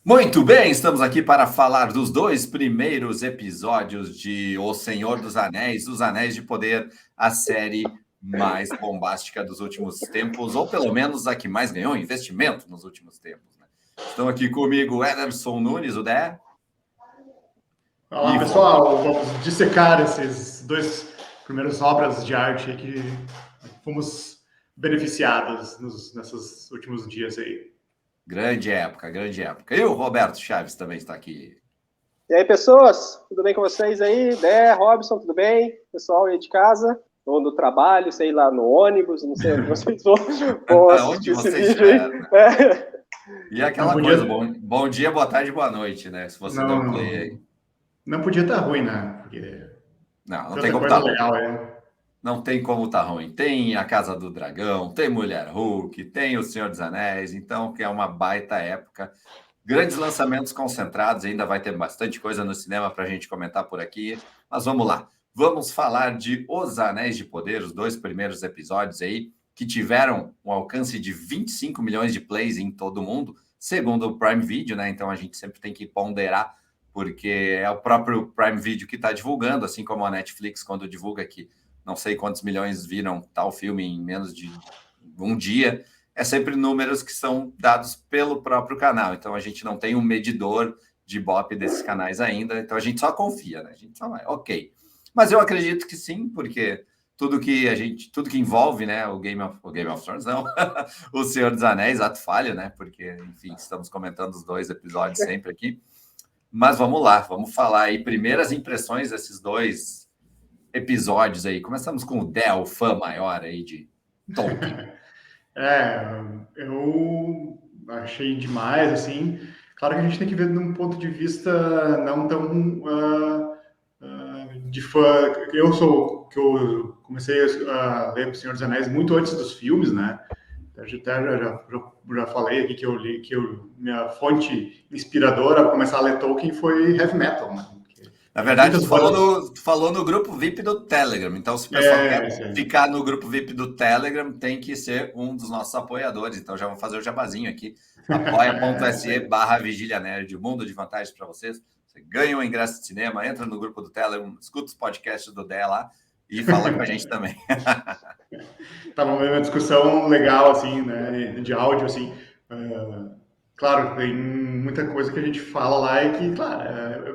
Muito bem, estamos aqui para falar dos dois primeiros episódios de O Senhor dos Anéis, Os Anéis de Poder, a série mais bombástica dos últimos tempos, ou pelo menos a que mais ganhou investimento nos últimos tempos, né? Estão aqui comigo Ederson Nunes, o Dé, Olá, e pessoal. Vamos dissecar esses dois primeiros obras de arte que fomos beneficiados nesses últimos dias aí. grande época, grande época. E o Roberto Chaves também está aqui. E aí, pessoas, tudo bem com vocês aí? Dé, Robson, tudo bem? Pessoal aí de casa, ou no trabalho, sei lá, no ônibus, não sei onde vocês vão Onde assistir esse você vídeo aí. estiver, né? E aquela Não coisa, podia, bom dia, boa tarde, boa noite, né? Se você deu play aí. não podia estar ruim, né? Porque Não tem tanta como coisa estar ruim. legal aí. Não tem como tá ruim. Tem A Casa do Dragão, tem Mulher Hulk, tem O Senhor dos Anéis, então que é uma baita época. Grandes lançamentos concentrados, ainda vai ter bastante coisa no cinema para a gente comentar por aqui. Mas vamos lá. Vamos falar de Os Anéis de Poder, os dois primeiros episódios aí, que tiveram um alcance de 25 milhões de plays em todo o mundo, segundo o Prime Video, né? Então a gente sempre tem que ponderar, porque é o próprio Prime Video que está divulgando, assim como a Netflix, quando divulga que não sei quantos milhões viram tal filme em menos de um dia, é sempre números que são dados pelo próprio canal. Então a gente não tem um medidor de Ibope desses canais ainda, então a gente só confia, né? A gente só vai, ok. Mas eu acredito que sim, porque tudo que envolve, né, o Game of Thrones, não, o Senhor dos Anéis, ato falho, né? Porque, enfim, estamos comentando os dois episódios sempre aqui. Mas vamos lá, vamos falar aí primeiras impressões desses dois episódios aí. Começamos com o Del, fã maior aí de Tolkien. Eu achei demais, assim. Claro que a gente tem que ver de um ponto de vista não tão de fã. Eu comecei a ler O Senhor dos Anéis muito antes dos filmes, né? Já falei aqui que eu li minha fonte inspiradora para começar a ler Tolkien foi heavy metal, né? Na Tem verdade, muitas tu bandas. falou no grupo VIP do Telegram. Então, se o pessoal quer Isso aí. ficar no grupo VIP do Telegram, tem que ser um dos nossos apoiadores. Então, já vou fazer o jabazinho aqui. Isso aí. apoia.se/Vigília Nerd. Um mundo de vantagens para vocês. Você ganha um ingresso de cinema, entra no grupo do Telegram, escuta os podcasts do Dé lá e fala com a gente também. Tava uma discussão legal, assim, né, de áudio, assim. Claro, tem muita coisa que a gente fala lá e que, claro,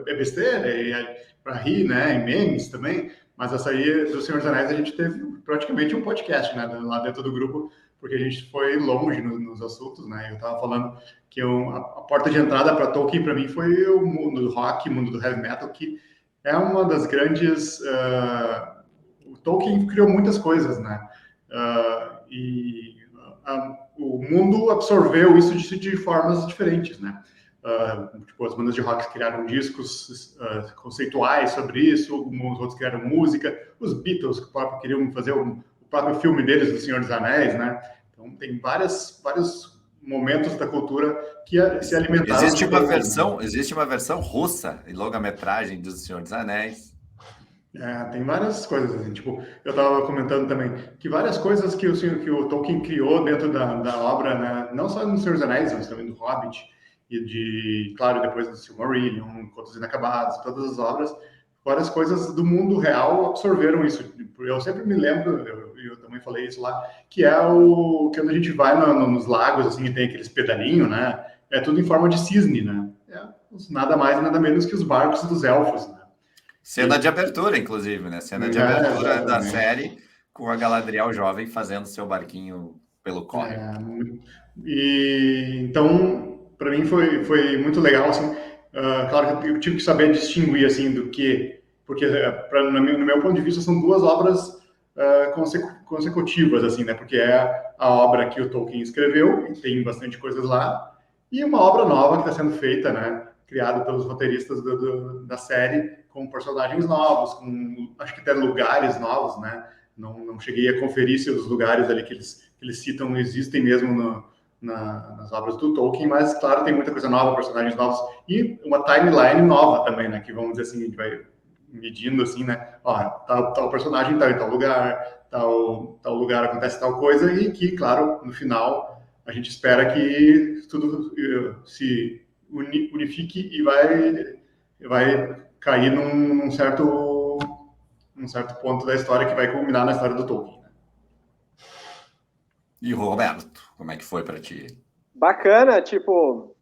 é besteira, e é para rir, né, e memes também, mas essa aí do Senhor dos Anéis a gente teve praticamente um podcast, né, lá dentro do grupo, porque a gente foi longe nos assuntos, né, eu tava falando que a porta de entrada para Tolkien para mim foi o mundo do rock, o mundo do heavy metal, que é uma das grandes... o Tolkien criou muitas coisas, né, o mundo absorveu isso de formas diferentes, né? Tipo, as bandas de rock criaram discos conceituais sobre isso, os outros criaram música, os Beatles que próprio queriam fazer o próprio filme deles, do Senhor dos Anéis, né? Então tem vários momentos da cultura que se alimentaram de Tolkien, né? Existe uma versão russa e longa-metragem do Senhor dos Anéis. Tem várias coisas, assim, tipo, eu estava comentando também que várias coisas que o Tolkien criou dentro da obra, né, não só no Senhor dos Anéis, mas também do Hobbit, e claro, depois do Silmarillion, Contos Inacabados, todas as obras, várias coisas do mundo real absorveram isso. Eu sempre me lembro, eu também falei isso lá, que é que quando a gente vai nos lagos, assim, e tem aqueles pedalinhos, né, é tudo em forma de cisne, né, nada mais, nada menos que os barcos dos elfos, né. Cena de abertura, inclusive, né? Cena de abertura da série com a Galadriel jovem fazendo seu barquinho pelo córrego. E então, para mim foi muito legal, assim. Claro que eu tive que saber distinguir assim do que, porque no meu ponto de vista são duas obras consecutivas, assim, né? Porque é a obra que o Tolkien escreveu, e tem bastante coisas lá, e uma obra nova que está sendo feita, né? Criada pelos roteiristas da série, com personagens novos, com acho que até lugares novos, né? Não cheguei a conferir se os lugares ali que eles citam existem mesmo nas obras do Tolkien, mas, claro, tem muita coisa nova, personagens novos, e uma timeline nova também, né? Que, vamos dizer assim, a gente vai medindo, assim, né? Ó, tal personagem está em tal lugar, tal lugar acontece tal coisa, e que, claro, no final, a gente espera que tudo se unifique e vai cair num certo ponto da história que vai culminar na história do Tolkien. E Roberto, como é que foi para ti? Bacana, tipo,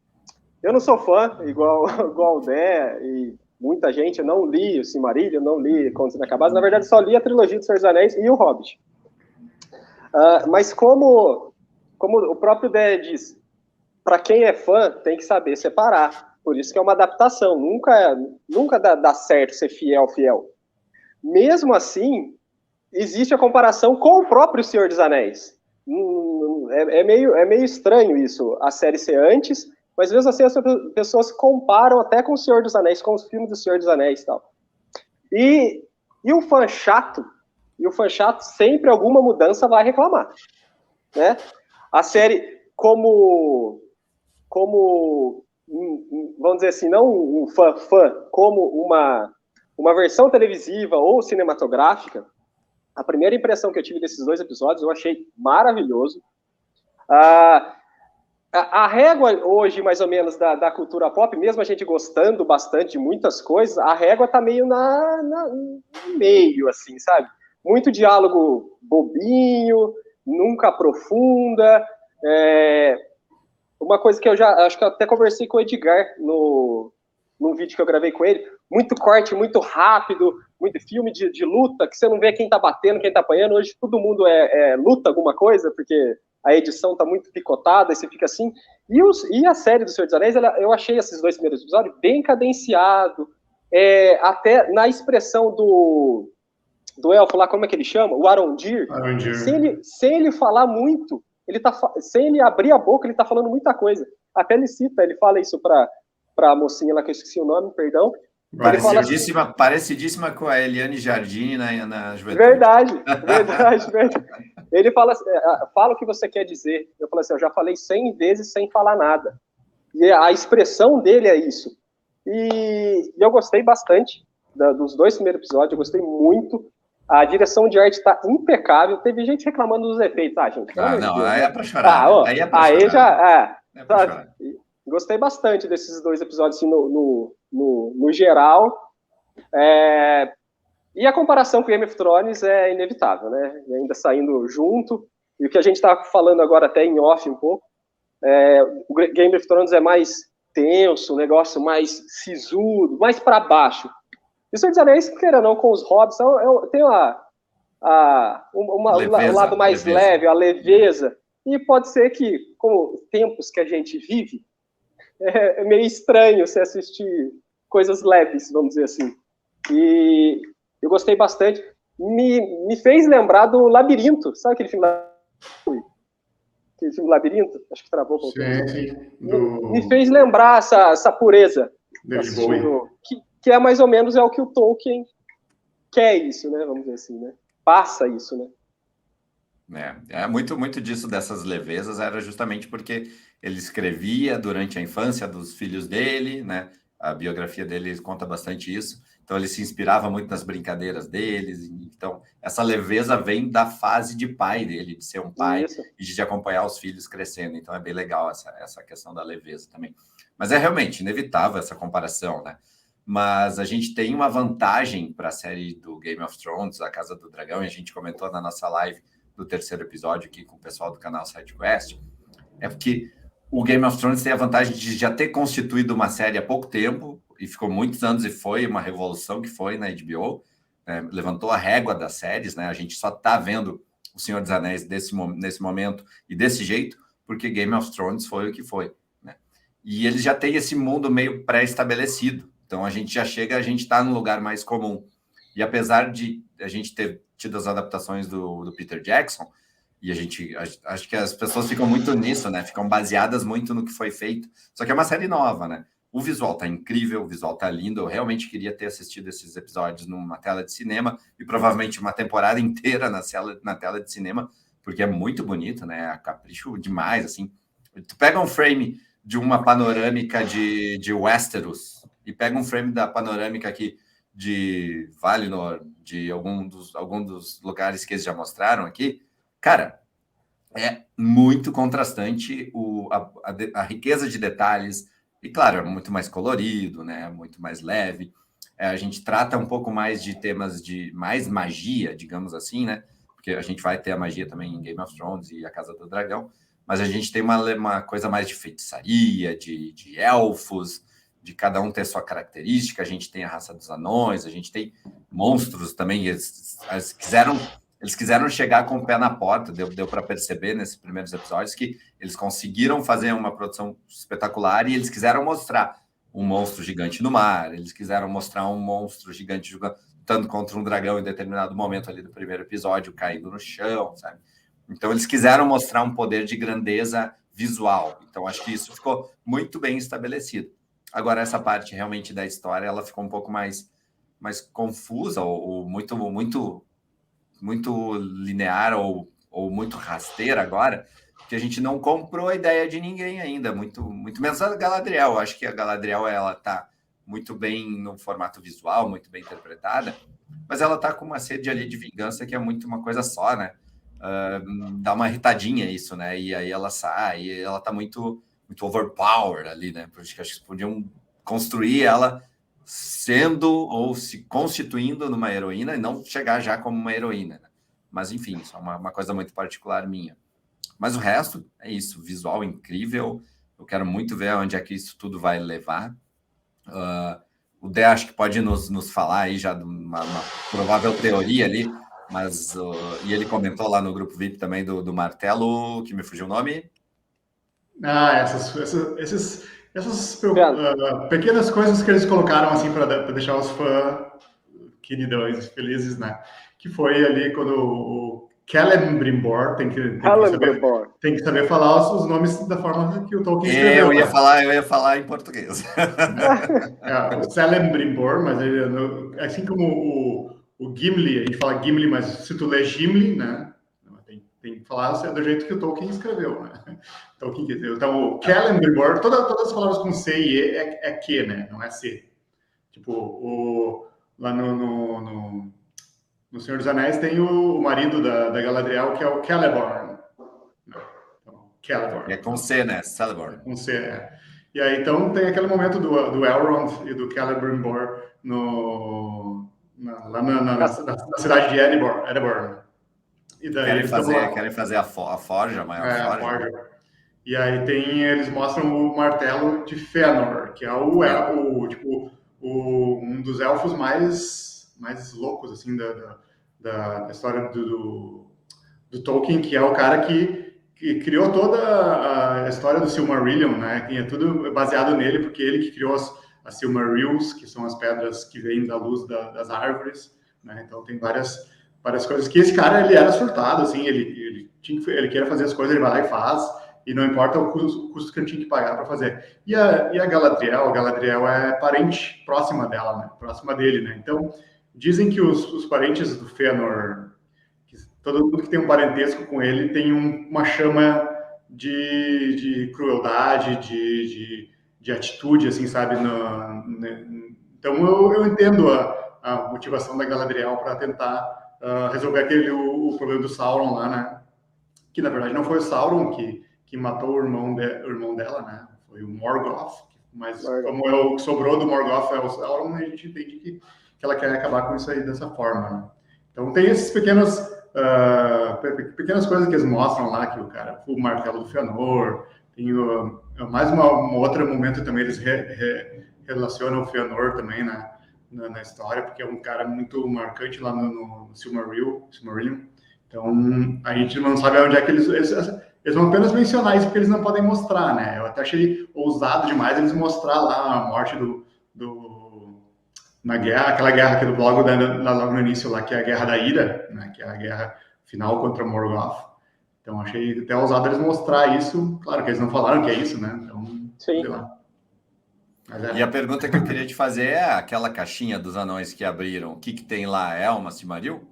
eu não sou fã, igual o Dé e muita gente. Eu não li o Silmarillion, não li Contos Inacabados. Na verdade, só li a trilogia do Senhor dos Anéis e o Hobbit. Mas como o próprio Dé diz, para quem é fã, tem que saber separar. Por isso que é uma adaptação. Nunca dá certo ser fiel. Mesmo assim, existe a comparação com o próprio Senhor dos Anéis. É meio estranho isso, a série ser antes, mas mesmo assim as pessoas comparam até com o Senhor dos Anéis, com os filmes do Senhor dos Anéis e tal. E o fã chato sempre alguma mudança vai reclamar, né? A série, como vamos dizer assim, não um fã, como uma versão televisiva ou cinematográfica, a primeira impressão que eu tive desses 2 episódios, eu achei maravilhoso. A régua hoje, mais ou menos, da cultura pop, mesmo a gente gostando bastante de muitas coisas, a régua tá meio no meio, assim, sabe? Muito diálogo bobinho, nunca aprofunda. Uma coisa que eu acho que eu até conversei com o Edgar num vídeo que eu gravei com ele, muito corte, muito rápido, muito filme de luta, que você não vê quem tá batendo, quem tá apanhando. Hoje todo mundo luta alguma coisa, porque a edição tá muito picotada, e você fica assim. E a série do Senhor dos Anéis, eu achei esses 2 primeiros episódios bem cadenciado, até na expressão do elfo lá, como é que ele chama? O Arondir. Sem ele falar muito, sem ele abrir a boca, ele tá falando muita coisa. Até ele fala isso pra mocinha lá, que eu esqueci o nome, perdão. Parecidíssima com a Eliane Jardim na juventude. Verdade. Ele fala assim, fala o que você quer dizer. Eu falei assim, eu já falei 100 vezes sem falar nada. E a expressão dele é isso. E eu gostei bastante dos 2 primeiros episódios, eu gostei muito. A direção de arte está impecável. Teve gente reclamando dos efeitos. Gente, não, aí é para chorar. Aí já... É pra chorar. Gostei bastante desses 2 episódios, assim, no geral. E a comparação com Game of Thrones é inevitável, né? Ainda saindo junto. E o que a gente está falando agora até em off um pouco, o Game of Thrones é mais tenso, o negócio mais sisudo, mais para baixo. E o Senhor dos Anéis, queira ou não, com os hobbits, tem o lado mais leve, a leveza. E pode ser que, com os tempos que a gente vive, é meio estranho você assistir coisas leves, vamos dizer assim. E eu gostei bastante. Me fez lembrar do Labirinto. Sabe aquele filme Labirinto? Acho que travou. Sim. Me fez lembrar essa pureza. Que é mais ou menos o que o Tolkien quer isso, né? Vamos dizer assim, né? Passa isso, né? Muito disso, dessas levezas, era justamente porque ele escrevia durante a infância dos filhos dele, né? A biografia dele conta bastante isso. Então, ele se inspirava muito nas brincadeiras deles. Então, essa leveza vem da fase de pai dele, de ser um pai e de acompanhar os filhos crescendo. Então, é bem legal essa questão da leveza também. Mas é realmente inevitável essa comparação, né? Mas a gente tem uma vantagem para a série do Game of Thrones, A Casa do Dragão, e a gente comentou na nossa live do 3º episódio aqui com o pessoal do canal SideQuest, é porque o Game of Thrones tem a vantagem de já ter constituído uma série há pouco tempo, e ficou muitos anos, e foi uma revolução que foi na HBO, né? Levantou a régua das séries, né? A gente só está vendo O Senhor dos Anéis nesse momento e desse jeito, porque Game of Thrones foi o que foi, né? E eles já têm esse mundo meio pré-estabelecido, então a gente já chega, a gente está num lugar mais comum. E apesar de a gente ter tido as adaptações do Peter Jackson, e acho que as pessoas ficam muito nisso, né? Ficam baseadas muito no que foi feito. Só que é uma série nova, né? O visual tá incrível, o visual tá lindo. Eu realmente queria ter assistido esses episódios numa tela de cinema e provavelmente uma temporada inteira na tela de cinema, porque é muito bonito, né? Capricho demais, assim. Tu pega um frame de uma panorâmica de Westeros e pega um frame da panorâmica aqui de Valinor, de algum dos lugares que eles já mostraram aqui, cara, é muito contrastante a riqueza de detalhes E claro, é muito mais colorido, né? Muito mais leve. A gente trata um pouco mais de temas de mais magia, digamos assim, né? Porque a gente vai ter a magia também em Game of Thrones e a Casa do Dragão, mas a gente tem uma coisa mais de feitiçaria, de elfos, de cada um ter sua característica. A gente tem a raça dos anões, a gente tem monstros também. Eles quiseram chegar com o pé na porta, deu para perceber nesses primeiros episódios que eles conseguiram fazer uma produção espetacular e eles quiseram mostrar um monstro gigante no mar, eles quiseram mostrar um monstro gigante lutando contra um dragão em determinado momento ali do primeiro episódio, caindo no chão, sabe? Então eles quiseram mostrar um poder de grandeza visual. Então acho que isso ficou muito bem estabelecido. Agora essa parte realmente da história, ela ficou um pouco mais confusa ou muito linear ou muito rasteira agora, que a gente não comprou a ideia de ninguém ainda, muito menos a Galadriel. Eu acho que a Galadriel, ela tá muito bem no formato visual, muito bem interpretada, mas ela tá com uma sede ali de vingança que é muito uma coisa só, né? Dá uma irritadinha isso, né? E aí ela sai, e ela tá muito overpowered ali, né? Acho que podiam construir ela sendo ou se constituindo numa heroína e não chegar já como uma heroína, né? Mas enfim, isso é uma coisa muito particular minha. Mas o resto é isso, visual incrível. Eu quero muito ver onde é que isso tudo vai levar. O Dé acho que pode nos falar aí já de uma provável teoria ali, mas e ele comentou lá no grupo VIP também do martelo, que me fugiu o nome. Essas pequenas coisas que eles colocaram assim para deixar os fãs queridões felizes, né? Que foi ali quando o Celebrimbor tem que saber falar os nomes da forma que o Tolkien escreveu. Eu ia falar em português. O Celebrimbor, mas ele, assim como o Gimli, a gente fala Gimli, mas se tu lê Gimli, né? Tem que falar do jeito que o Tolkien escreveu, né? Então, o Celebrimbor, todas as palavras com C e E é Q, né? Não é C. Tipo, lá no Senhor dos Anéis tem o marido da Galadriel, que é o Celeborn. Então, Celeborn. É com C, né? Celeborn. Com C, é. E aí, então, tem aquele momento do Elrond e do Celebrimbor lá na cidade de Erebor. E daí querem fazer a forja, a maior forja. E aí eles mostram o martelo de Fëanor, que é um dos elfos mais loucos assim da história do Tolkien, que é o cara que criou toda a história do Silmarillion, né? E é tudo baseado nele, porque ele que criou as Silmarils, que são as pedras que vêm da luz das árvores, né? Então tem várias coisas que esse cara, ele era surtado, assim, ele queria fazer as coisas, ele vai lá e faz, e não importa o custo que ele tinha que pagar para fazer. E a Galadriel é parente próxima dela, né? Próxima dele, né? Então, dizem que os parentes do Fëanor, todo mundo que tem um parentesco com ele, tem uma chama de crueldade, de atitude, assim, sabe? Então, eu entendo a motivação da Galadriel para tentar resolver o problema do Sauron lá, né? Que na verdade não foi o Sauron que matou o irmão dela, né? Foi o Morgoth. Mas como o que sobrou do Morgoth é o Sauron, a gente entende que ela quer acabar com isso aí dessa forma, né? Então tem esses pequenas coisas que eles mostram lá, que o martelo do Fëanor, tem mais um outro momento também, eles relacionam o Fëanor também, né? Na história, porque é um cara muito marcante lá no Silmarillion. Então, a gente não sabe onde é que eles vão apenas mencionar isso, porque eles não podem mostrar, né? Eu até achei ousado demais eles mostrar lá a morte na guerra, aquela guerra aqui do blog logo no início lá, que é a Guerra da Ira, né? Que é a guerra final contra Morgoth. Então, achei até ousado eles mostrar isso. Claro que eles não falaram que é isso, né? Então, sim. Sei lá. E a pergunta que eu queria te fazer é aquela caixinha dos anões que abriram, o que tem lá? É uma Silmaril?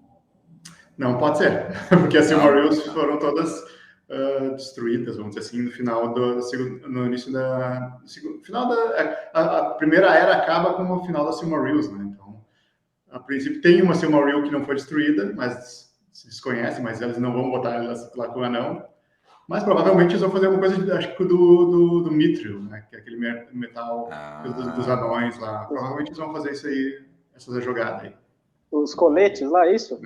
Não, pode ser, porque as Silmarils foram todas destruídas, vamos dizer assim, no final no início a primeira era acaba com o final das Silmarils, né? Então, a princípio tem uma Silmaril que não foi destruída, mas se desconhece, mas eles não vão botar elas lá com o anão. Mas provavelmente eles vão fazer alguma coisa, acho que do Mithril, né? Que é aquele metal dos anões lá. Provavelmente eles vão fazer isso aí, essa jogada aí. Os coletes lá, isso?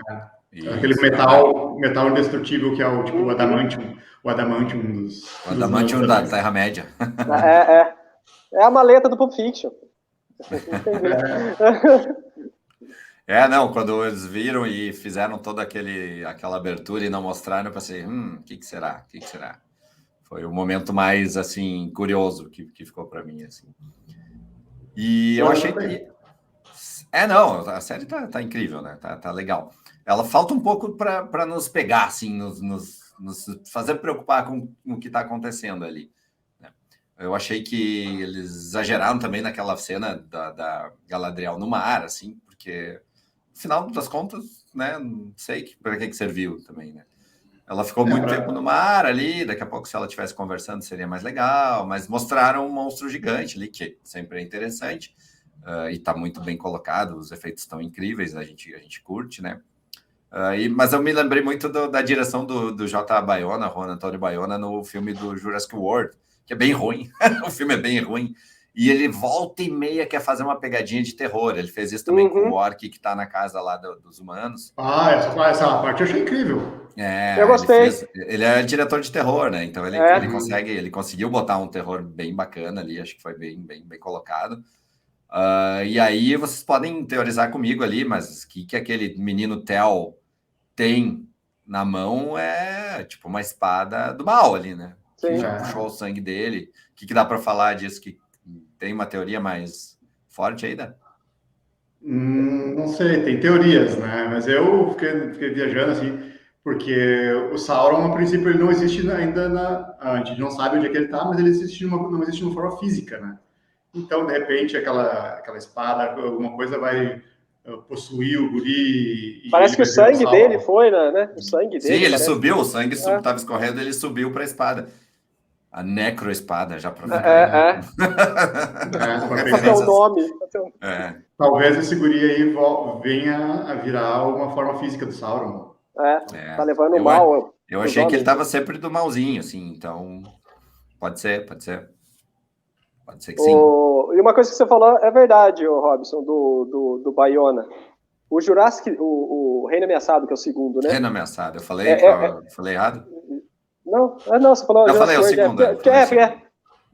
Isso, aquele metal indestrutível que é o tipo o Adamantium. O Adamantium O Adamantium da Terra-média. É a maleta do Pulp Fiction. Não, quando eles viram e fizeram toda aquela abertura e não mostraram, eu pensei, o que será? O que será? Foi o momento mais, assim, curioso que ficou para mim, assim. E eu achei que... não, a série tá incrível, né? Tá legal. Ela falta um pouco para nos pegar, assim, nos fazer preocupar com o que está acontecendo ali. Né? Eu achei que eles exageraram também naquela cena da Galadriel no mar, assim, porque... No final das contas, né? Não sei para que serviu também, né? Ela ficou muito tempo no mar ali, daqui a pouco, se ela estivesse conversando, seria mais legal, mas mostraram um monstro gigante ali, que sempre é interessante, e está muito bem colocado, os efeitos estão incríveis, a gente curte, né? Mas eu me lembrei muito da direção do J. Bayona, Juan Antônio Bayona, no filme do Jurassic World, que é bem ruim, o filme é bem ruim. E ele volta e meia quer fazer uma pegadinha de terror. Ele fez isso também com o orc que tá na casa lá dos humanos. Essa parte eu achei incrível. Eu gostei. Ele é diretor de terror, né? Então ele conseguiu botar um terror bem bacana ali. Acho que foi bem colocado. E aí vocês podem teorizar comigo ali, mas o que aquele menino Theo tem na mão é tipo uma espada do mal ali, né? Sim. Que já puxou o sangue dele. O que dá para falar disso? Que tem uma teoria mais forte aí, né? Não sei, tem teorias, né? Mas eu fiquei viajando assim, porque o Sauron, a princípio, ele não existe ainda a gente não sabe onde é que ele tá, mas ele não existe de uma forma física, né? Então, de repente, aquela espada, alguma coisa vai possuir o guri. Parece que o sangue dele foi, né? O sangue dele. Sim, ele subiu, o sangue estava escorrendo, ele subiu para a espada. A necroespada, já para Até o nome. Talvez esse guri aí venha a virar uma forma física do Sauron. Tá levando mal. Eu achei que ele estava sempre do malzinho, assim, então pode ser. Pode ser que sim. E uma coisa que você falou é verdade, Robson, do Bayona. O Jurassic, o Reino Ameaçado, que é o segundo, né? Reino Ameaçado, eu falei errado? Não, você falou... Eu falei o segundo.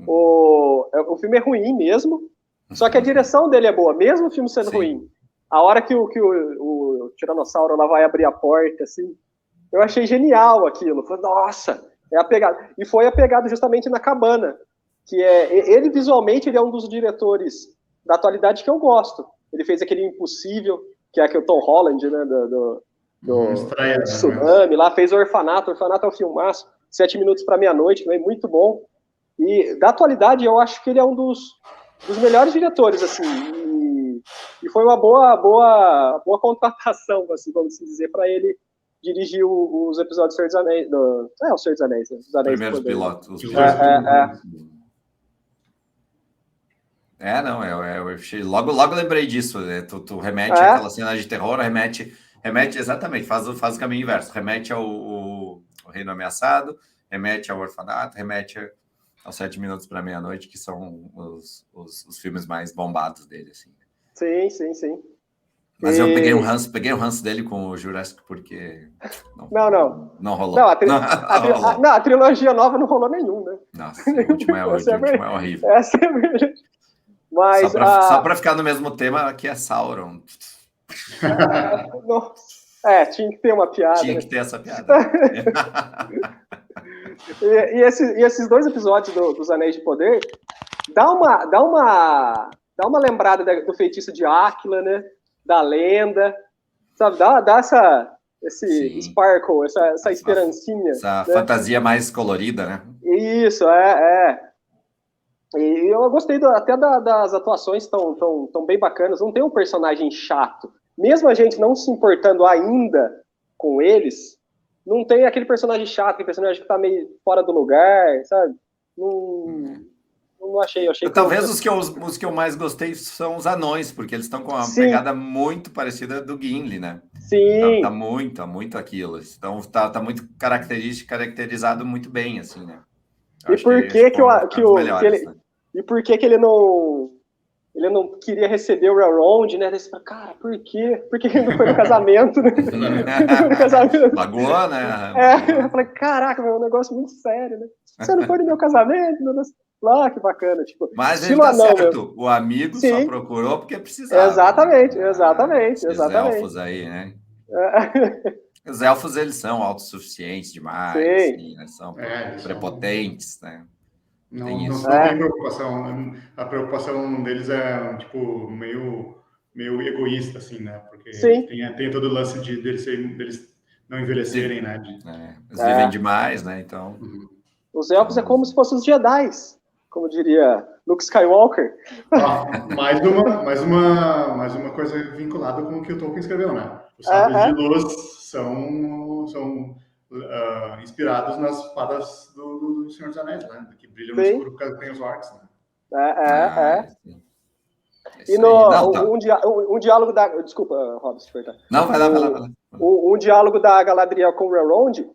O filme é ruim mesmo, só que a direção dele é boa, mesmo o filme sendo ruim. A hora que o Tiranossauro lá vai abrir a porta, assim, eu achei genial aquilo. Falei, nossa, é a pegada. E foi a pegada justamente na cabana, que ele visualmente ele é um dos diretores da atualidade que eu gosto. Ele fez aquele Impossível, que é aquele Tom Holland, né, do Tsunami, lá fez o Orfanato é um filmaço, 7 minutos para meia-noite, também muito bom. E da atualidade eu acho que ele é um dos melhores diretores, assim, e foi uma boa contratação, assim, vamos dizer, para ele dirigir os episódios do Senhor dos Anéis, o Senhor dos Anéis, né? Os Anéis primeiros pilotos. Eu achei, logo lembrei disso, né? Tu remete àquela cena de terror, remete exatamente, faz o caminho inverso, remete ao Reino Ameaçado, remete ao Orfanato, remete aos 7 minutos para meia-noite, que são os filmes mais bombados dele, assim. Sim. Mas eu peguei um ranço dele com o Jurassic porque não rolou. A trilogia nova não rolou nenhum, né? Nossa, o último é horrível. Essa é a verdade. Mas, só para ficar no mesmo tema, aqui é Sauron. Tinha que ter uma piada. Tinha que ter essa piada. e esses 2 episódios dos Anéis de Poder dá uma lembrada do feitiço de Áquila, né? Da lenda, sabe? Dá esse sparkle, essa esperancinha. Essa fantasia mais colorida, né? Isso, E eu gostei até das atuações, tão bem bacanas. Não tem um personagem chato. Mesmo a gente não se importando ainda com eles, não tem aquele personagem chato, aquele personagem que tá meio fora do lugar, sabe? Não não achei. Eu achei Talvez os que eu mais gostei são os anões, porque eles estão com uma pegada muito parecida do Gimli, né? Sim. Tá muito aquilo. Então tá muito caracterizado muito bem, assim, né? E por que né? E por que ele não queria receber o Elrond, né? Daí você fala, cara, por quê? Por que ele não foi no casamento, né? Magoou, né? Eu falei, caraca, é um negócio muito sério, né? Você não foi no meu casamento? Lá, que bacana. Tipo, mas ele tá certo. Mesmo. O amigo Sim. só procurou porque precisava. Exatamente. Esses elfos aí, né? Os elfos, eles são autossuficientes demais, assim, né? São prepotentes, né? Não tem preocupação. A preocupação deles é, tipo, meio egoísta, assim, né? Porque tem todo o lance deles não envelhecerem, né? Eles vivem demais, né? Então... Os elfos é como se fossem os Jedis, como diria Luke Skywalker. Mais uma coisa vinculada com o que o Tolkien escreveu, né? Os sábios de luz são inspirados nas fadas do Senhor dos Anéis, né? Que brilham no escuro por causa que tem os orcs, né? E um diálogo da... Desculpa, Robson, não, vai lá. Um diálogo da Galadriel com o Elrond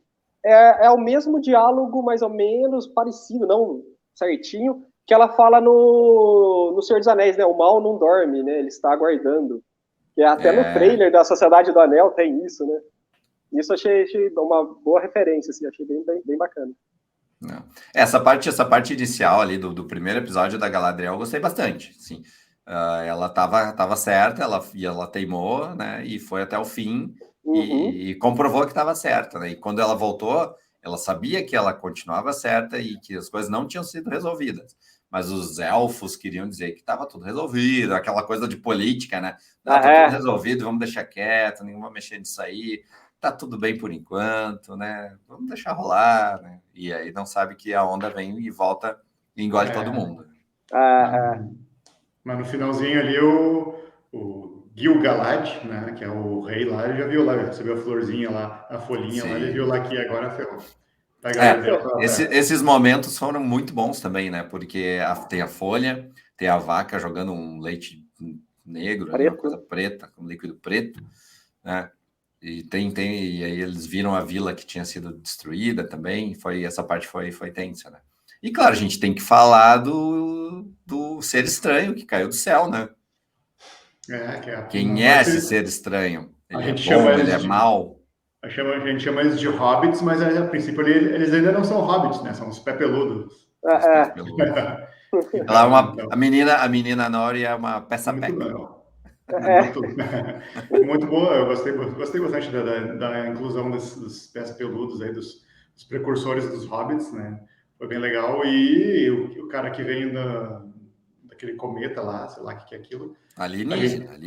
é o mesmo diálogo, mais ou menos, parecido, não certinho, que ela fala no Senhor dos Anéis, né? O mal não dorme, né? Ele está aguardando. Que até no trailer da Sociedade do Anel tem isso, né? Isso achei uma boa referência, assim, achei bem bacana. Não. Essa parte inicial ali do primeiro episódio da Galadriel eu gostei bastante, sim. Ela tava certa, ela teimou, né? E foi até o fim e comprovou que estava certa, né? E quando ela voltou, ela sabia que ela continuava certa e que as coisas não tinham sido resolvidas. Mas os elfos queriam dizer que estava tudo resolvido, aquela coisa de política, né? Tá tudo resolvido, vamos deixar quieto, ninguém vai mexer nisso aí. Tá tudo bem por enquanto, né? Vamos deixar rolar, né? E aí não sabe que a onda vem e volta e engole todo mundo. Mas no finalzinho ali, o Gil-galad, né? Que é o rei lá, ele já viu lá, recebeu a florzinha lá, a folhinha lá, ele viu lá que agora ferrou. Esses momentos foram muito bons também, né? Porque tem a folha, tem a vaca jogando um leite negro, uma coisa preta, um líquido preto, né? E e aí eles viram a vila que tinha sido destruída também. Essa parte foi tensa, né? E claro, a gente tem que falar do ser estranho que caiu do céu, né? Quem é esse ser estranho? Ele é bom, ele é mau? A gente chama eles de hobbits, mas a princípio eles ainda não são hobbits, né? São os pé peludos. A menina Nori é uma peça peca. Muito boa, eu gostei bastante da inclusão dos pés peludos aí, dos precursores dos hobbits, né? Foi bem legal. E o cara que veio daquele cometa lá, sei lá o que é aquilo. Alienígena.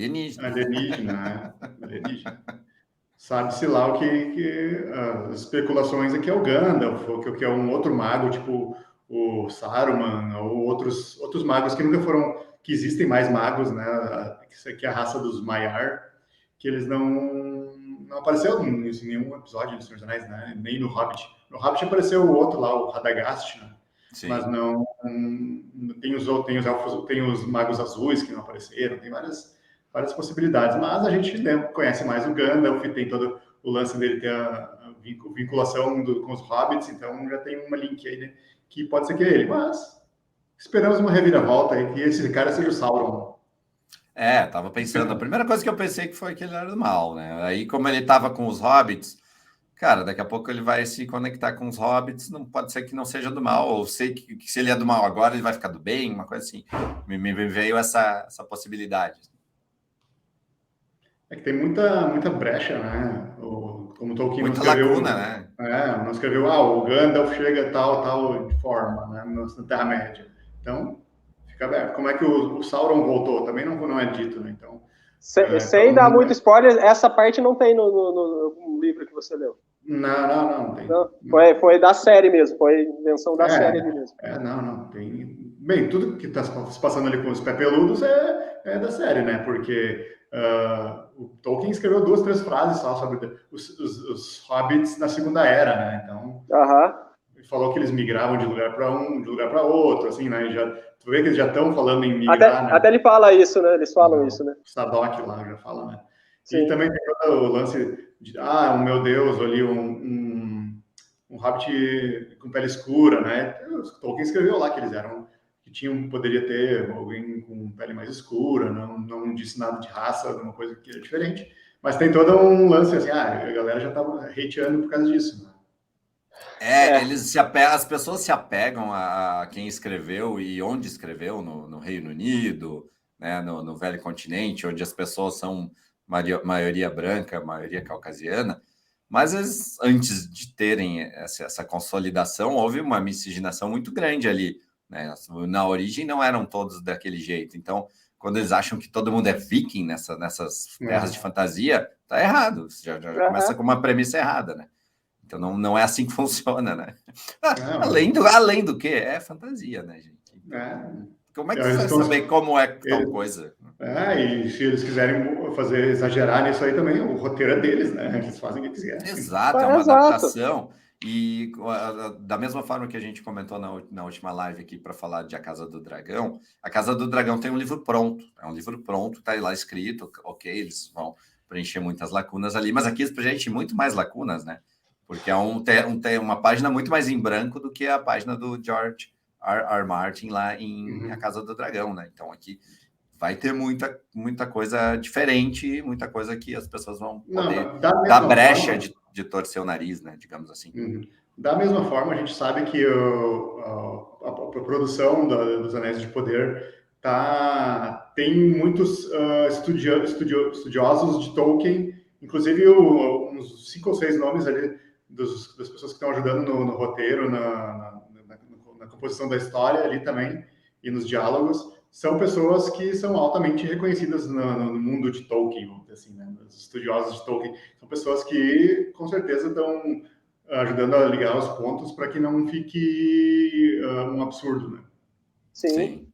Sabe-se lá o que as especulações aqui é o Gandalf, que é um outro mago, tipo o Saruman, ou outros magos que nunca foram, que existem mais magos, né? Isso aqui é a raça dos Maiar, que eles não apareceu em nenhum episódio do Senhor dos Anéis, né? Nem no Hobbit. No Hobbit apareceu o outro lá, o Radagast, né? Mas não tem os elfos, tem os magos azuis que não apareceram, tem várias possibilidades, mas a gente conhece mais o Gandalf, tem todo o lance dele ter a vinculação com os hobbits, então já tem uma link aí, né, que pode ser que é ele, mas esperamos uma reviravolta aí, que esse cara seja o Sauron. Tava pensando, a primeira coisa que eu pensei foi que ele era do mal, né? Aí como ele tava com os hobbits, cara, daqui a pouco ele vai se conectar com os hobbits, não pode ser que não seja do mal, ou sei que se ele é do mal agora, ele vai ficar do bem, uma coisa assim. Me veio essa possibilidade. É que tem muita brecha, né? Como Tolkien muita não escreveu... lacuna, né? Não escreveu, o Gandalf chega tal forma, né? Na Terra-média. Então, fica aberto. Como é que o Sauron voltou? Também não é dito, né? Então... Sem dar muito spoiler, essa parte não tem no livro que você leu. Não tem. Não, foi da série mesmo, foi invenção da série ali mesmo. Não. Tem... Bem, tudo que está se passando ali com os pé peludos é da série, né? Porque o Tolkien escreveu 2, 3 frases só sobre os hobbits na Segunda Era, né? Então, ele falou que eles migravam de lugar para outro, assim, né? E já Tu vê que eles já estão falando em migrar, né? Até ele fala isso, né? Eles falam isso, né? O Sadok lá já fala, né? Sim. E também tem todo o lance de, meu Deus, ali um Hobbit com pele escura, né? O Tolkien escreveu lá que eles eram, que poderia ter alguém com pele mais escura, não disse nada de raça, alguma coisa que era diferente. Mas tem todo um lance assim, a galera já estava hateando por causa disso, né? As pessoas se apegam a quem escreveu e onde escreveu, no Reino Unido, né, no Velho Continente, onde as pessoas são maioria branca, maioria caucasiana, mas antes de terem essa consolidação, houve uma miscigenação muito grande ali, né? Na origem não eram todos daquele jeito, então quando eles acham que todo mundo é viking nessas terras de fantasia, tá errado, já começa com uma premissa errada, né? Então não é assim que funciona, né? Além do que é fantasia, né, gente? Então, como é que você vai saber como é tal coisa? E se eles quiserem exagerar nisso aí também, o roteiro é deles, né? Eles fazem o que quiserem. Exato, é uma adaptação. E da mesma forma que a gente comentou na última live aqui para falar de A Casa do Dragão, A Casa do Dragão tem um livro pronto. É um livro pronto, tá lá escrito, ok, eles vão preencher muitas lacunas ali, mas aqui preenche muito mais lacunas, né? Porque é uma página muito mais em branco do que a página do George R. Martin lá em A Casa do Dragão, né? Então aqui vai ter muita coisa diferente, muita coisa que as pessoas vão poder dar brecha de torcer o nariz, né? Digamos assim. Da mesma forma, a gente sabe que a produção dos Anéis de Poder tem muitos estudiosos de Tolkien, inclusive uns 5 ou 6 nomes ali das pessoas que estão ajudando no roteiro, na composição da história ali também, e nos diálogos, são pessoas que são altamente reconhecidas no mundo de Tolkien, vamos dizer assim, né? Os estudiosos de Tolkien são pessoas que, com certeza, estão ajudando a ligar os pontos para que não fique um absurdo, né? Sim.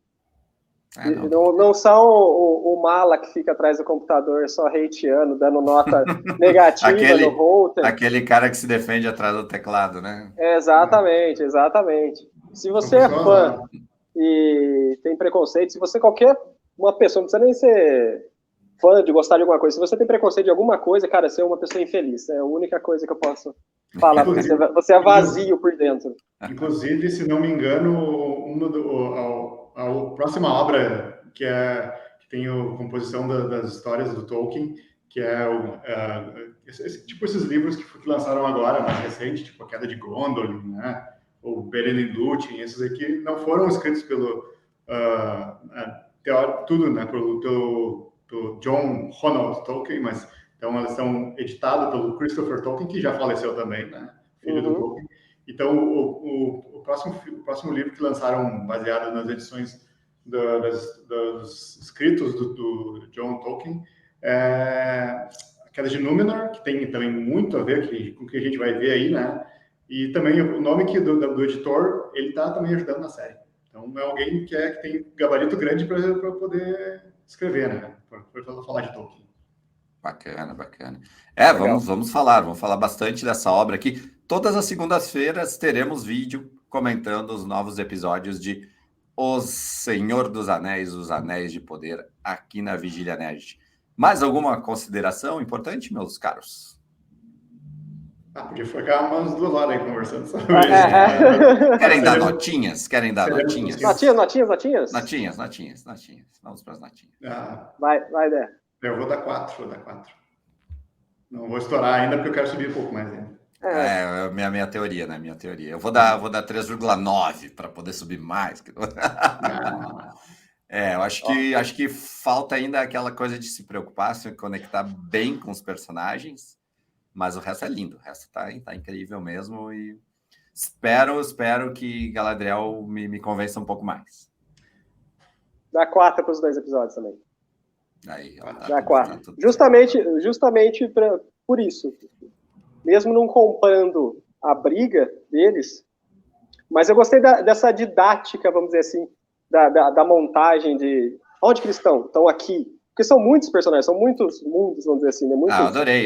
Não são o mala que fica atrás do computador só hateando, dando nota negativa no router. Aquele cara que se defende atrás do teclado, né? Exatamente. Se você é fã e tem preconceito, se você uma pessoa, não precisa nem ser fã de gostar de alguma coisa, se você tem preconceito de alguma coisa, cara, você é uma pessoa infeliz. É a única coisa que eu posso falar, porque você é vazio por dentro. Inclusive, se não me engano, a próxima obra que tem a composição das histórias do Tolkien, que é tipo esses livros que lançaram agora, mais recente, tipo A Queda de Gondolin, né? Ou Beren e Lúthien, esses aqui não foram escritos pelo tudo, né? Pelo John Ronald Tolkien, mas então elas são editadas pelo Christopher Tolkien, que já faleceu também, né? Filho do Tolkien. Então o próximo livro que lançaram, baseado nas edições dos escritos do John Tolkien, é A Queda de Númenor, que tem também muito a ver com o que a gente vai ver aí, né? E também o nome do editor, ele está também ajudando na série. Então é alguém que tem gabarito grande para poder escrever, né? Para falar de Tolkien. Bacana. Vamos falar bastante dessa obra aqui. Todas as segundas-feiras teremos vídeo comentando os novos episódios de O Senhor dos Anéis, Os Anéis de Poder, aqui na Vigília Nerd. Mais alguma consideração importante, meus caros? Podia ficar umas 2 horas aí conversando sobre isso. Querem dar notinhas? Notinhas. Vamos para as notinhas. Vai, Dé. Eu vou dar 4. Não vou estourar ainda, porque eu quero subir um pouco mais ainda. É minha teoria, né? Eu vou dar 3,9 para poder subir mais. Eu acho que falta ainda aquela coisa de se preocupar, se conectar bem com os personagens, mas o resto é lindo, o resto tá incrível mesmo, e espero que Galadriel me convença um pouco mais. Dá 4 para os 2 episódios também. Dá 4. Justamente por isso. Mesmo não comprando a briga deles, mas eu gostei dessa didática, vamos dizer assim, da montagem de onde que eles estão? Estão aqui. Porque são muitos personagens, são muitos mundos, vamos dizer assim, né?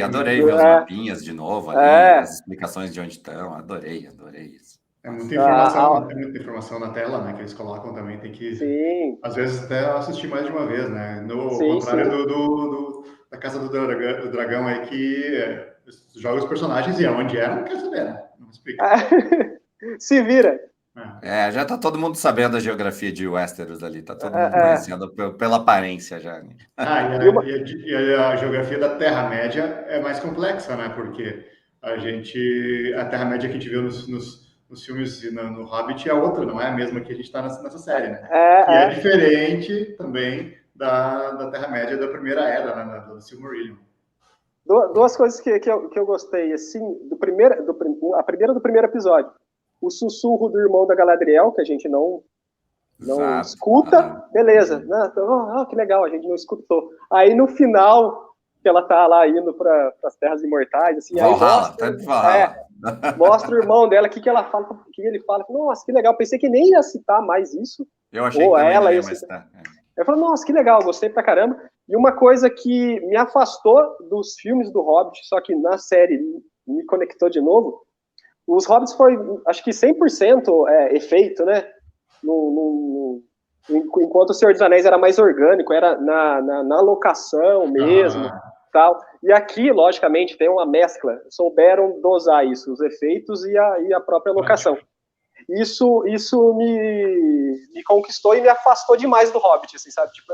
Adorei ver os mapinhas de novo ali, as explicações de onde estão, adorei isso. Tem muita informação na tela, né? Que eles colocam também, tem que, Sim, às vezes, até assistir mais de uma vez, né? No sim, contrário sim. da Casa do Dragão aí, que joga os personagens e aonde era, não quer saber, né? Não explica. Se vira. Já tá todo mundo sabendo a geografia de Westeros ali, tá todo mundo É, conhecendo pela aparência já. Né? e uma... E a geografia da Terra-média é mais complexa, né? Porque a Terra-média que a gente viu nos filmes e no Hobbit é outra, não é a mesma que a gente está nessa série, né? Que é diferente também da Terra-média da Primeira Era, né? Do Silmarillion. Duas coisas que eu gostei, assim, a primeira do primeiro episódio. O sussurro do irmão da Galadriel, que a gente não escuta, beleza. Né? Que legal, a gente não escutou. Aí no final, que ela tá lá indo para as Terras Imortais, assim, Valhalla, mostra o irmão dela, o que ela fala, o que ele fala. Nossa, que legal, pensei que nem ia citar mais isso. Eu achei que também ela não ia mais citar. Eu falei, nossa, que legal, gostei pra caramba. E uma coisa que me afastou dos filmes do Hobbit, só que na série me conectou de novo, os Hobbits foi, acho que 100% efeito, né? Enquanto o Senhor dos Anéis era mais orgânico, era na locação mesmo, tal. E aqui, logicamente, tem uma mescla. Souberam dosar isso, os efeitos e a própria locação. Isso me conquistou e me afastou demais do Hobbit, assim, sabe? Tipo,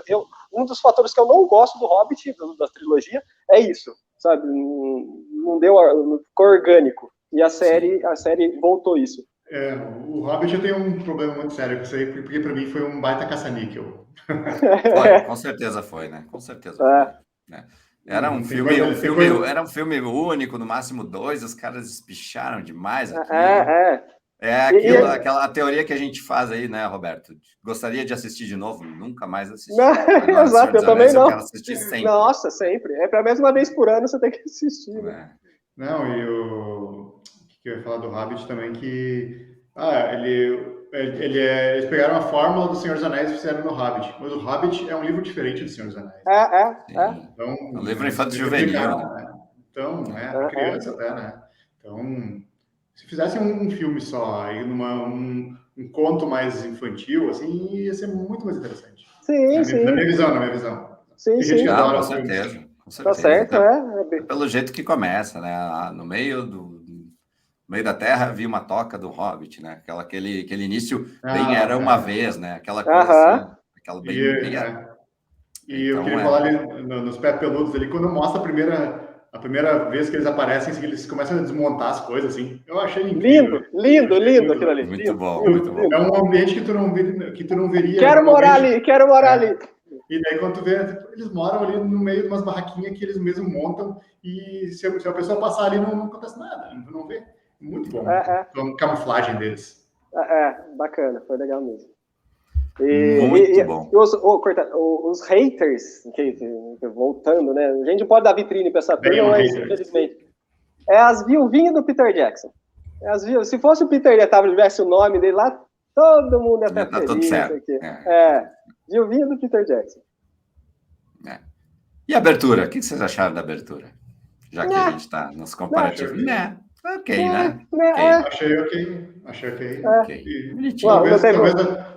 um dos fatores que eu não gosto do Hobbit, da trilogia, é isso, sabe? Não ficou orgânico. E a série voltou isso. O Hobbit tem um problema muito sério com isso aí, porque para mim foi um baita caça-níquel. Com certeza foi, né? Com certeza foi. Né? Era um filme único, no máximo 2, os caras espicharam demais aquilo. Aquela teoria que a gente faz aí, né, Roberto? Gostaria de assistir de novo? Nunca mais assisti. Agora, exato, eu também não. Eu quero assistir sempre. Nossa, sempre. É para a mesma vez por ano você tem que assistir. Né? Não, e o que eu ia falar do Hobbit também, que eles pegaram a fórmula do Senhor dos Anéis e fizeram no Hobbit. Mas o Hobbit é um livro diferente do Senhor dos Anéis. Então, um livro infanto-juvenil, né? Então, para criança até, né? Então, se fizessem um filme só, aí um conto mais infantil, assim, ia ser muito mais interessante. Sim, na minha visão. Sim, sim. Com certeza. Tá certo, Pelo jeito que começa, né? No meio da Terra havia uma toca do Hobbit, né? Aquele início bem era uma vez, né? Aquela coisa assim, aquela bem... E eu queria falar ali nos pés peludos ali, quando mostra a primeira vez que eles aparecem, assim, eles começam a desmontar as coisas, assim. Eu achei incrível. Lindo aquilo ali. Muito bom. É um ambiente que tu não veria. Quero morar ali. E daí, quando tu vê, eles moram ali no meio de umas barraquinhas que eles mesmos montam, e se a pessoa passar ali, não acontece nada, não vê. Muito bom. A camuflagem deles. Bacana, foi legal mesmo. Muito bom. Os haters, voltando, né? A gente não pode dar vitrine para essa turma, mas infelizmente. É as viuvinhas do Peter Jackson. Se fosse o Peter Jackson, tivesse o nome dele lá, todo mundo ia estar feliz. Tudo certo. Viuvinha do Peter Jackson. E a abertura? O que vocês acharam da abertura? Já que a gente está nos comparativos. Ok, né? Achei ok.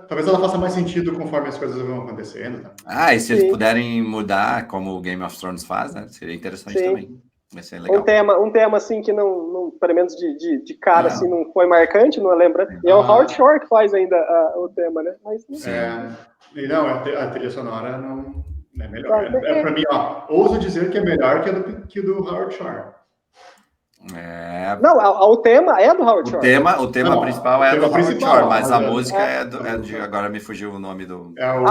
Talvez ela faça mais sentido conforme as coisas vão acontecendo. Tá? E se eles puderem mudar, como o Game of Thrones faz, né? Seria interessante também. Vai ser legal. Um tema assim que não pelo menos de cara assim, não foi marcante, não lembra. E é o Howard Shore que faz ainda o tema, né? Mas, a trilha sonora não é melhor. Para mim, ouso dizer que é melhor que o do Howard Shore. Não, o tema é do Howard Shore. O tema principal é do Howard Shore, mas a música é de... Agora me fugiu o nome do... É o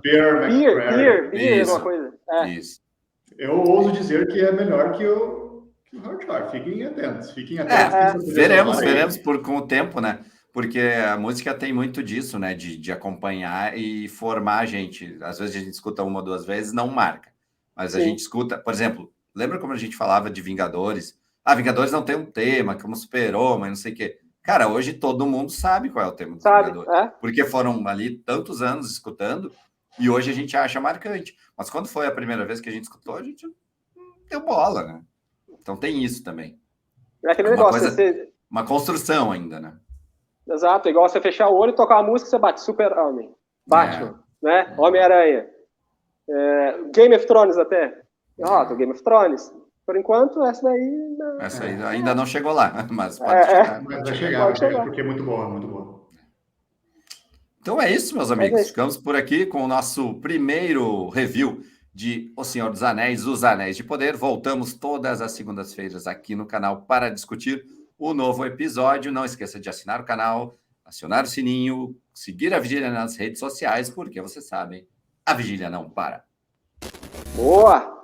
Beer, alguma coisa. Isso. Eu ouso dizer que é melhor que o Howard Shore. Fiquem atentos. Veremos com o tempo, né? Porque a música tem muito disso, né? De acompanhar e formar a gente. Às vezes a gente escuta uma ou duas vezes, não marca. Mas a gente escuta... Por exemplo, lembra como a gente falava de Vingadores? Vingadores não tem um tema, como Super-Homem, não sei o quê. Cara, hoje todo mundo sabe qual é o tema dos Vingadores. Porque foram ali tantos anos escutando e hoje a gente acha marcante. Mas quando foi a primeira vez que a gente escutou, a gente deu bola, né? Então tem isso também. É aquele negócio. Uma construção ainda, né? Exato, igual você fechar o olho e tocar uma música, você bate Super-Homem, Batman, né? Homem-Aranha. Game of Thrones até. Do Game of Thrones. Por enquanto, essa daí... Essa aí ainda não chegou lá, mas pode chegar. Mas vai chegar, porque é muito boa, muito boa. Então é isso, meus amigos. Ficamos por aqui com o nosso primeiro review de O Senhor dos Anéis, Os Anéis de Poder. Voltamos todas as segundas-feiras aqui no canal para discutir o novo episódio. Não esqueça de assinar o canal, acionar o sininho, seguir a Vigília nas redes sociais, porque vocês sabem, a Vigília não para. Boa!